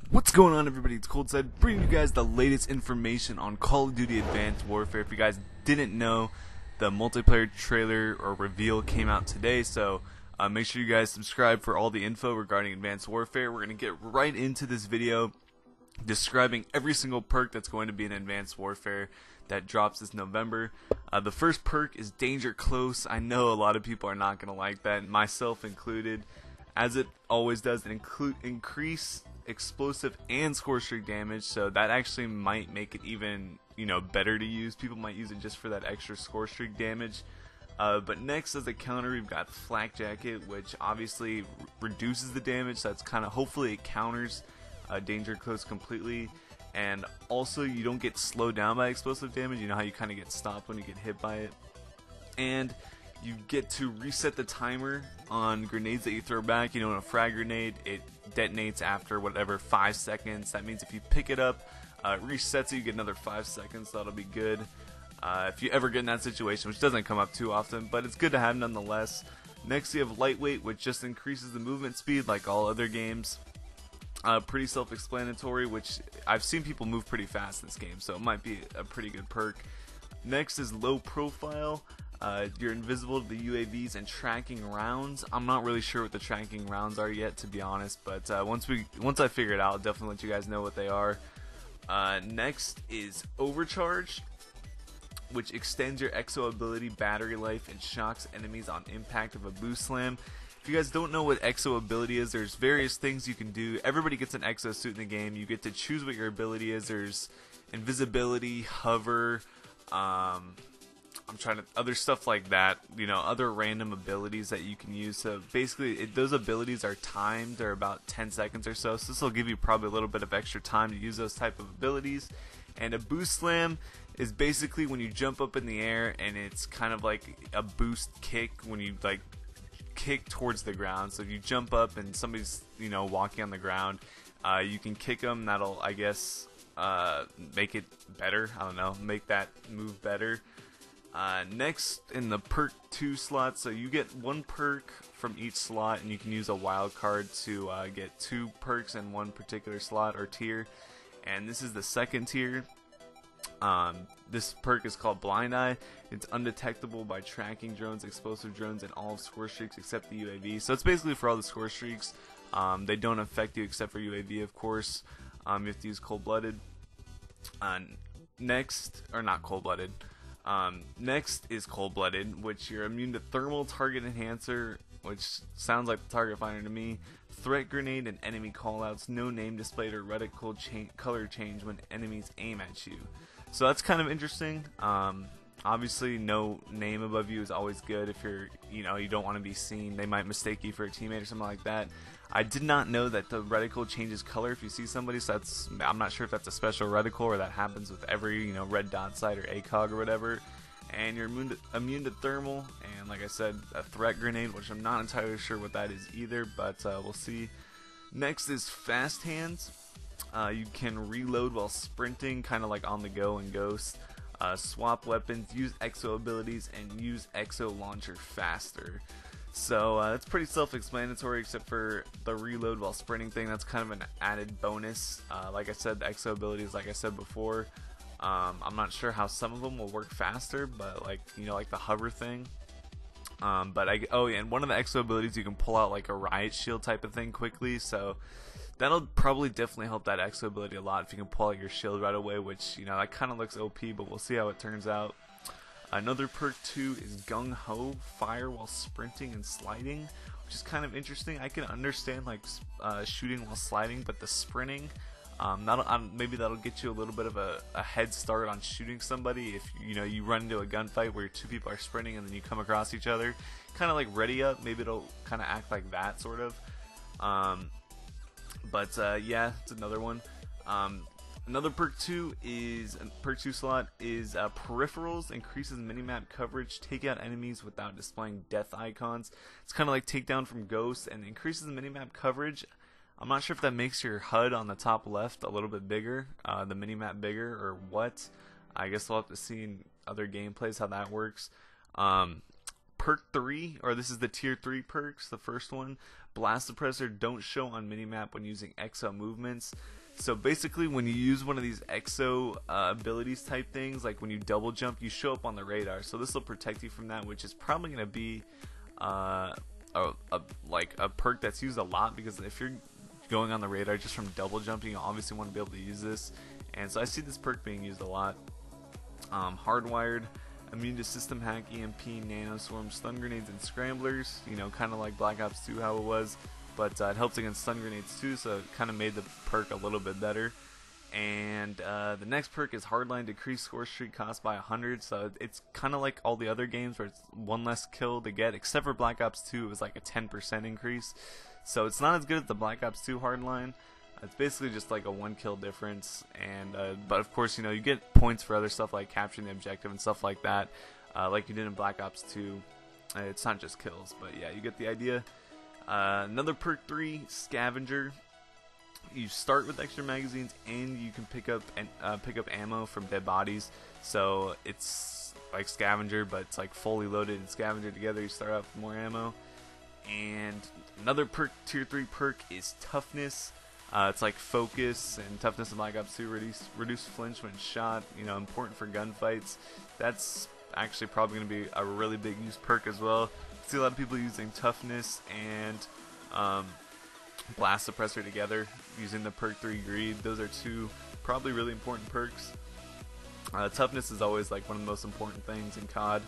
What's going on, everybody? It's Coldside, bringing you guys the latest information on Call of Duty Advanced Warfare. If you guys didn't know, the multiplayer trailer or reveal came out today, so make sure you guys subscribe for all the info regarding Advanced Warfare. We're going to get right into this video describing every single perk that's going to be in Advanced Warfare that drops this November. The first perk is Danger Close. I know a lot of people are not going to like that, myself included. As it always does, it increase explosive and score streak damage, so that actually might make it even better to use. People might use it just for that extra score streak damage. But next, as a counter, we've got Flak Jacket, which obviously reduces the damage. So that's kind of, hopefully it counters Danger Close completely, and also you don't get slowed down by explosive damage. You know how you kind of get stopped when you get hit by it. And you get to reset the timer on grenades that you throw back. In a frag grenade, it detonates after whatever 5 seconds. That means if you pick it up, it resets it, you get another 5 seconds. So that'll be good if you ever get in that situation, which doesn't come up too often, but it's good to have nonetheless. Next, you have Lightweight, which just increases the movement speed like all other games. Pretty self-explanatory, which I've seen people move pretty fast in this game, so it might be a pretty good perk. Next is Low Profile. You're invisible to the UAVs and tracking rounds. I'm not really sure what the tracking rounds are yet, to be honest, but once I figure it out, I'll definitely let you guys know what they are. Next is Overcharge, which extends your EXO ability battery life and shocks enemies on impact of a boost slam. If you guys don't know what EXO ability is, there's various things you can do. Everybody gets an EXO suit in the game. You get to choose what your ability is. There's invisibility, hover, other stuff like that, other random abilities that you can use. So basically, those abilities are timed. They're about 10 seconds or so. So this will give you probably a little bit of extra time to use those type of abilities. And a boost slam is basically when you jump up in the air, and it's kind of like a boost kick when you kick towards the ground. So if you jump up and somebody's walking on the ground, you can kick them. That'll, I guess, make it better. I don't know, make that move better. Next in the perk 2 slot, so you get 1 perk from each slot, and you can use a wild card to get 2 perks in one particular slot or tier. And this is the second tier. This perk is called Blind Eye. It's undetectable by tracking drones, explosive drones, and all score streaks except the UAV. So it's basically for all the score streaks. They don't affect you except for UAV, of course. You have to use cold-blooded. Next is Cold-Blooded, which you're immune to Thermal Target Enhancer, which sounds like the Target Finder to me, Threat Grenade, and enemy callouts, no name displayed or reticle color change when enemies aim at you. So that's kind of interesting. Obviously, no name above you is always good if you're, you don't want to be seen. They might mistake you for a teammate or something like that. I did not know that the reticle changes color if you see somebody, so I'm not sure if that's a special reticle or that happens with every, red dot sight or ACOG or whatever. And you're immune to thermal, and like I said, a threat grenade, which I'm not entirely sure what that is either, but we'll see. Next is Fast Hands. You can reload while sprinting, kind of like on the go in Ghost. Swap weapons, use EXO abilities, and use EXO launcher faster. So that's pretty self-explanatory, except for the reload while sprinting thing. That's kind of an added bonus. Like I said, the EXO abilities, like I said before, I'm not sure how some of them will work faster, but like the hover thing. And one of the EXO abilities, you can pull out like a riot shield type of thing quickly, so that'll probably definitely help that EXO ability a lot if you can pull out your shield right away, which that kind of looks OP, but we'll see how it turns out. Another perk 2 is Gung Ho, fire while sprinting and sliding, which is kind of interesting. I can understand like shooting while sliding, but the sprinting, maybe that'll get you a little bit of a head start on shooting somebody if you run into a gunfight where 2 people are sprinting and then you come across each other, kind of like Ready Up. Maybe it'll kind of act like that sort of. Yeah, it's another one. Another perk 2 slot is Peripherals, increases minimap coverage, take out enemies without displaying death icons. It's kind of like Takedown from Ghost, and increases the minimap coverage. I'm not sure if that makes your HUD on the top left a little bit bigger, the minimap bigger, or what. I guess we'll have to see in other gameplays how that works. perk 3, or this is the tier 3 perks, the first one. Blast Suppressor don't show on minimap when using exo movements. So basically when you use one of these exo abilities type things, like when you double jump, you show up on the radar. So this will protect you from that, which is probably going to be like a perk that's used a lot, because if you're going on the radar just from double jumping, you obviously want to be able to use this. And so I see this perk being used a lot. Hardwired, immune to system hack, EMP, nano swarm, stun grenades, and scramblers. You know, kind of like Black Ops 2 how it was, but it helps against stun grenades too, so it kind of made the perk a little bit better. And the next perk is Hardline, decrease score streak cost by 100, so it's kind of like all the other games where it's one less kill to get, except for Black Ops 2 it was like a 10% increase. So it's not as good as the Black Ops 2 Hardline. It's basically just like a 1 kill difference, and but of course, you know, you get points for other stuff like capturing the objective and stuff like that, like you did in Black Ops 2. It's not just kills, but yeah, you get the idea. Another perk 3, Scavenger. You start with extra magazines, and you can pick up ammo from dead bodies. So it's like Scavenger, but it's like fully loaded and Scavenger together. You start out with more ammo. And another perk, tier 3 perk, is Toughness. It's like focus and toughness in Black Ops 2, reduce flinch when shot, you know, important for gunfights. That's actually probably going to be a really big use perk as well. I see a lot of people using toughness and blast suppressor together, using the perk 3 greed. Those are two probably really important perks. Toughness is always like one of the most important things in COD.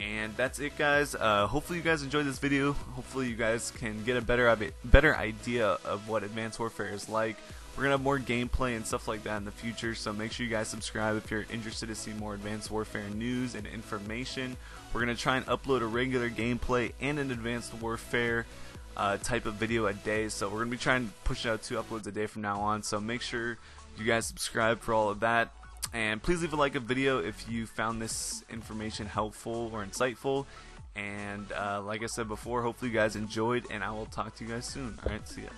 And that's it, guys. Hopefully you guys enjoyed this video. Hopefully you guys can get a better idea of what Advanced Warfare is like. We're gonna have more gameplay and stuff like that in the future, so make sure you guys subscribe if you're interested to see more Advanced Warfare news and information. We're gonna try and upload a regular gameplay and an Advanced Warfare type of video a day, so we're gonna be trying to push out 2 uploads a day from now on. So make sure you guys subscribe for all of that. And please leave a like a video if you found this information helpful or insightful. And like I said before, hopefully you guys enjoyed, and I will talk to you guys soon. Alright, see ya.